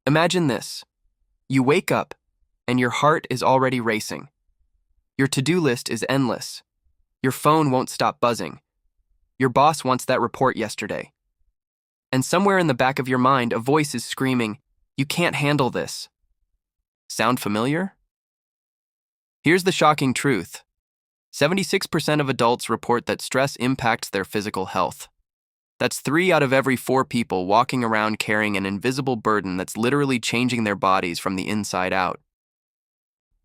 Imagine this. You wake up, and your heart is already racing. Your to-do list is endless. Your phone won't stop buzzing. Your boss wants that report yesterday. And somewhere in the back of your mind, a voice is screaming, "You can't handle this." Sound familiar? Here's the shocking truth. 76% of adults report that stress impacts their physical health. That's 3 out of every 4 people walking around carrying an invisible burden that's literally changing their bodies from the inside out.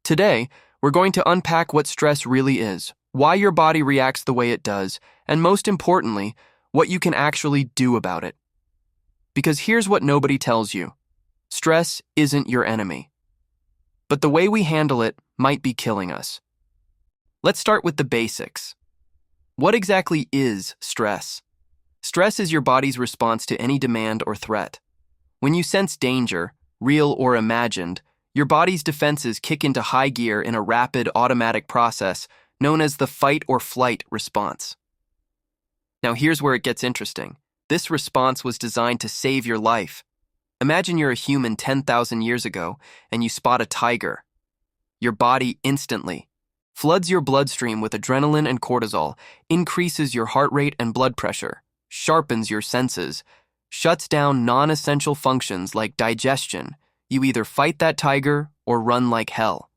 Today, we're going to unpack what stress really is, why your body reacts the way it does, and most importantly, what you can actually do about it. Because here's what nobody tells you. Stress isn't your enemy. But the way we handle it might be killing us. Let's start with the basics. What exactly is stress? Stress is your body's response to any demand or threat. When you sense danger, real or imagined, your body's defenses kick into high gear in a rapid automatic process known as the fight or flight response. Now here's where it gets interesting. This response was designed to save your life. Imagine you're a human 10,000 years ago and you spot a tiger. Your body instantly floods your bloodstream with adrenaline and cortisol, increases your heart rate and blood pressure, sharpens your senses, shuts down non-essential functions like digestion. You either fight that tiger or run like hell.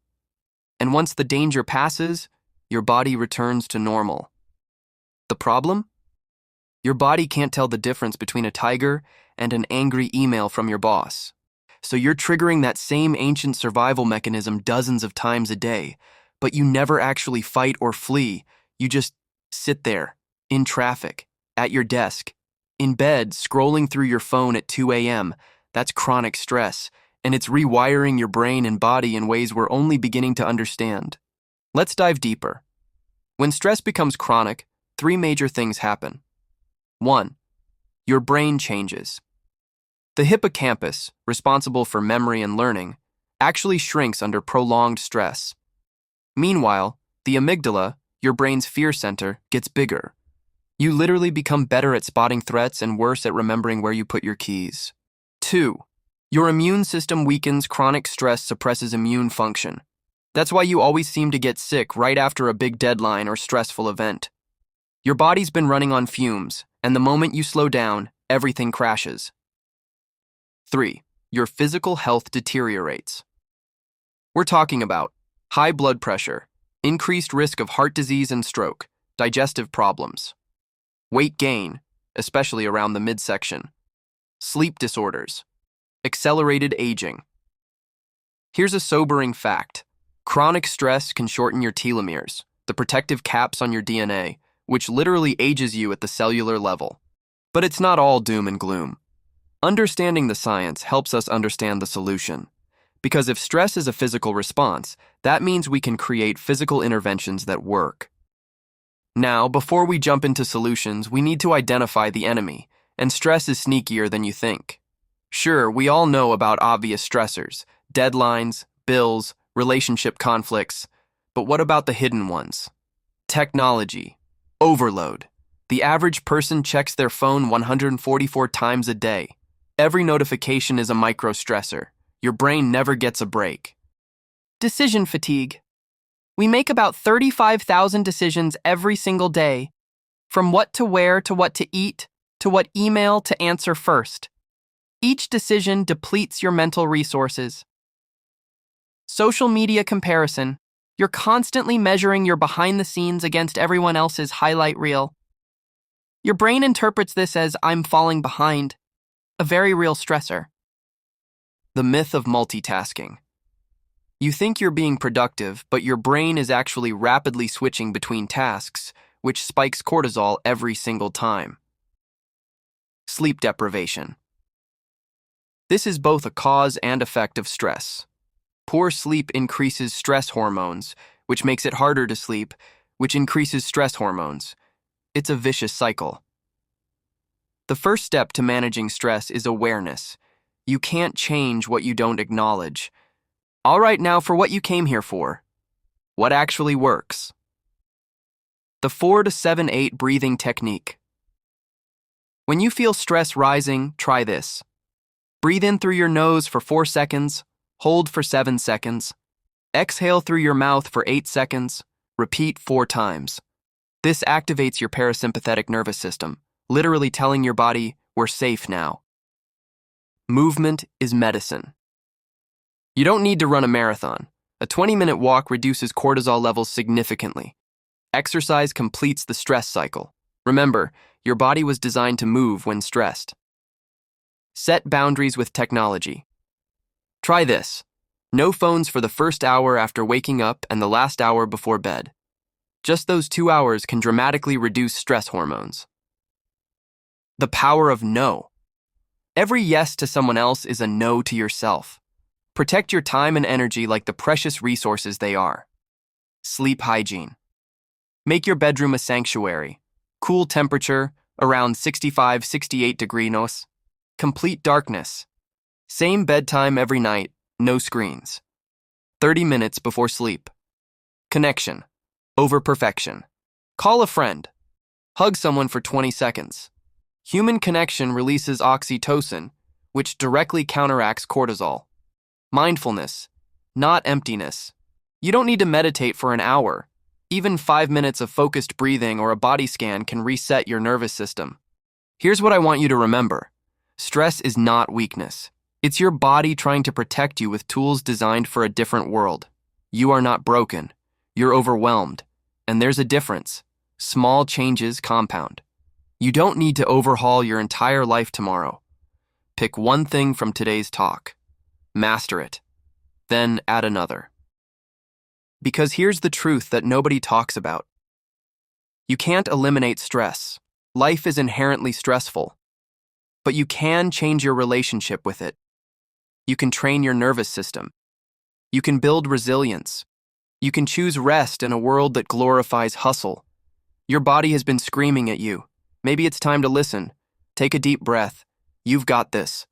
And once the danger passes, your body returns to normal. The problem? Your body can't tell the difference between a tiger and an angry email from your boss. So you're triggering that same ancient survival mechanism dozens of times a day, but you never actually fight or flee. You just sit there, in traffic, at your desk, in bed, scrolling through your phone at 2 a.m. That's chronic stress, and it's rewiring your brain and body in ways we're only beginning to understand. Let's dive deeper. When stress becomes chronic, 3 major things happen. 1. Your brain changes. The hippocampus, responsible for memory and learning, actually shrinks under prolonged stress. Meanwhile, the amygdala, your brain's fear center, gets bigger. You literally become better at spotting threats and worse at remembering where you put your keys. 2. Your immune system weakens. Chronic stress suppresses immune function. That's why you always seem to get sick right after a big deadline or stressful event. Your body's been running on fumes, and the moment you slow down, everything crashes. 3. Your physical health deteriorates. We're talking about high blood pressure, increased risk of heart disease and stroke, digestive problems, weight gain, especially around the midsection, sleep disorders, accelerated aging. Here's a sobering fact. Chronic stress can shorten your telomeres, the protective caps on your DNA, which literally ages you at the cellular level. But it's not all doom and gloom. Understanding the science helps us understand the solution. Because if stress is a physical response, that means we can create physical interventions that work. Now, before we jump into solutions, we need to identify the enemy, and stress is sneakier than you think. Sure, we all know about obvious stressors, deadlines, bills, relationship conflicts, but what about the hidden ones? Technology, overload. The average person checks their phone 144 times a day. Every notification is a micro-stressor. Your brain never gets a break. Decision fatigue. We make about 35,000 decisions every single day, from what to wear to what to eat, to what email to answer first. Each decision depletes your mental resources. Social media comparison. You're constantly measuring your behind the scenes against everyone else's highlight reel. Your brain interprets this as "I'm falling behind," a very real stressor. The myth of multitasking. You think you're being productive, but your brain is actually rapidly switching between tasks, which spikes cortisol every single time. Sleep deprivation. This is both a cause and effect of stress. Poor sleep increases stress hormones, which makes it harder to sleep, which increases stress hormones. It's a vicious cycle. The first step to managing stress is awareness. You can't change what you don't acknowledge. All right, now for what you came here for. What actually works? The 4 to 7 8 breathing technique. When you feel stress rising, try this. Breathe in through your nose for 4 seconds, hold for 7 seconds. Exhale through your mouth for 8 seconds, repeat 4 times. This activates your parasympathetic nervous system, literally telling your body, we're safe now. Movement is medicine. You don't need to run a marathon. A 20-minute walk reduces cortisol levels significantly. Exercise completes the stress cycle. Remember, your body was designed to move when stressed. Set boundaries with technology. Try this. No phones for the first hour after waking up and the last hour before bed. Just those 2 hours can dramatically reduce stress hormones. The power of no. Every yes to someone else is a no to yourself. Protect your time and energy like the precious resources they are. Sleep hygiene. Make your bedroom a sanctuary. Cool temperature, around 65-68 degrees. Complete darkness. Same bedtime every night, no screens. 30 minutes before sleep. Connection. Over perfection. Call a friend. Hug someone for 20 seconds. Human connection releases oxytocin, which directly counteracts cortisol. Mindfulness, not emptiness. You don't need to meditate for an hour. Even 5 minutes of focused breathing or a body scan can reset your nervous system. Here's what I want you to remember. Stress is not weakness. It's your body trying to protect you with tools designed for a different world. You are not broken. You're overwhelmed. And there's a difference. Small changes compound. You don't need to overhaul your entire life tomorrow. Pick one thing from today's talk. Master it. Then add another. Because here's the truth that nobody talks about. You can't eliminate stress. Life is inherently stressful. But you can change your relationship with it. You can train your nervous system. You can build resilience. You can choose rest in a world that glorifies hustle. Your body has been screaming at you. Maybe it's time to listen. Take a deep breath. You've got this.